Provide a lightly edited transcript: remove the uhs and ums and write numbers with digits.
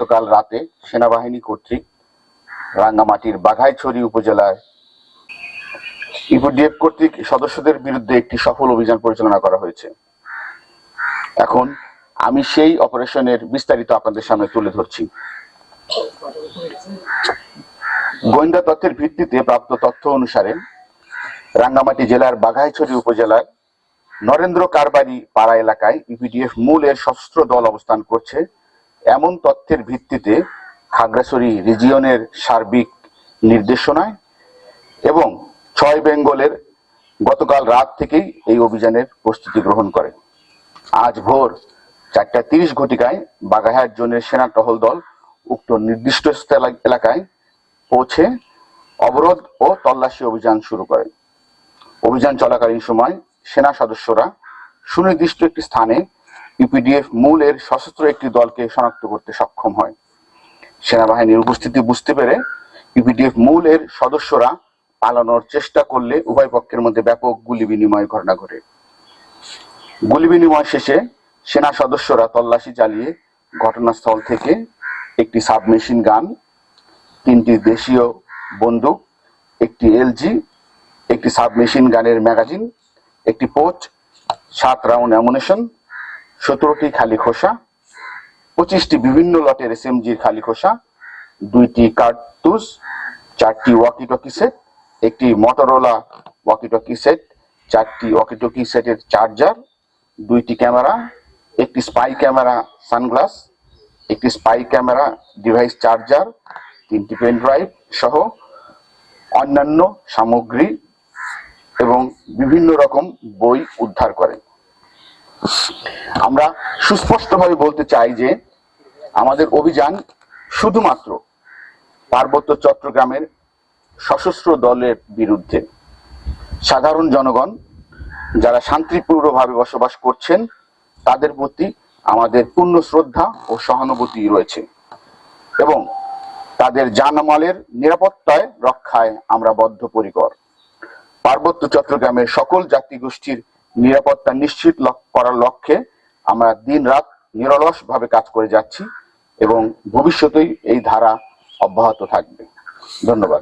গতকাল রাতে সেনাবাহিনী কর্তৃক রাঙ্গামাটির বাঘাইছড়ি উপজেলায় ইউপিডিএফ কর্তৃক সদস্যদের বিরুদ্ধে একটি সফল অভিযান পরিচালনা করা হয়েছে। এখন আমি সেই অপারেশনের বিস্তারিত আপনাদের সামনে তুলে ধরছি। গোয়েন্দা তথ্যের ভিত্তিতে প্রাপ্ত তথ্য অনুসারে রাঙ্গামাটি জেলার বাঘাইছড়ি উপজেলার নরেন্দ্র কারবারি পাড়া এলাকায় ইউপিডিএফ মূলের সশস্ত্র দল অবস্থান করছে এমন তথ্যের ভিত্তিতে খাগড়াছড়ি রিজিয়নের সার্বিক নির্দেশনায় এবং 6 বেঙ্গলের গতকাল রাত থেকেই এই অভিযানের প্রস্তুতি গ্রহণ করে। আজ ভোর 4:30 ঘটিকায় বাঘাইহাট জোনের সেনা টহল দল উক্ত নির্দিষ্ট এলাকায় পৌঁছে অবরোধ ও তল্লাশি অভিযান শুরু করে। অভিযান চলাকালীন সময় সেনা সদস্যরা সুনির্দিষ্ট একটি স্থানে ইউপিডিএফ মূলের সশস্ত্র একটি দলকে শনাক্ত করতে সক্ষম হয়। সেনাবাহিনীর উপস্থিতি বুঝতে পেরে ইউপিডিএফ মূলের সদস্যরা পালানোর চেষ্টা করলে উভয় পক্ষের মধ্যে ব্যাপক গুলি বিনিময় ঘটনা ঘটে। গুলি বিনিময় শেষে সেনা সদস্যরা তল্লাশি চালিয়ে ঘটনাস্থল থেকে একটি সাবমেশিন গান, 3টি দেশীয় বন্দুক, একটি এলজি, একটি সাবমেশিন গানের ম্যাগাজিন, একটি পোচ, 7 রাউন্ড অ্যামুনেশন, 17টি খালি খোসা, 25টি বিভিন্ন লটের এসএমজির খালি খোসা, 2টি কার্তুজ, 4টি ওয়াকিটকি সেট, একটি মটোরোলা ওয়াকিটকি সেট, 4টি ওয়াকিটকি সেটের চার্জার, 2টি ক্যামেরা, একটি স্পাই ক্যামেরা সানগ্লাস, একটি স্পাই ক্যামেরা ডিভাইস চার্জার, 3টি পেন ড্রাইভ সহ অন্যান্য সামগ্রী এবং বিভিন্ন রকম বই উদ্ধার করে। আমরা সুস্পষ্টভাবে বলতে চাই যে আমাদের অভিযান শুধুমাত্র পার্বত্য চট্টগ্রামের সশস্ত্র দলের বিরুদ্ধে। সাধারণ জনগণ যারা শান্তিপূর্ণভাবে বসবাস করছেন তাদের প্রতি আমাদের পূর্ণ শ্রদ্ধা ও সহানুভূতি রয়েছে এবং তাদের জানমালের নিরাপত্তায় রক্ষায় আমরা বদ্ধপরিকর। পার্বত্য চট্টগ্রামের সকল জাতিগোষ্ঠীর নিরাপত্তা নিশ্চিত করার লক্ষ্যে আমরা দিন-রাত নিরলসভাবে কাজ করে যাচ্ছি এবং ভবিষ্যতেই এই ধারা অব্যাহত থাকবে। ধন্যবাদ।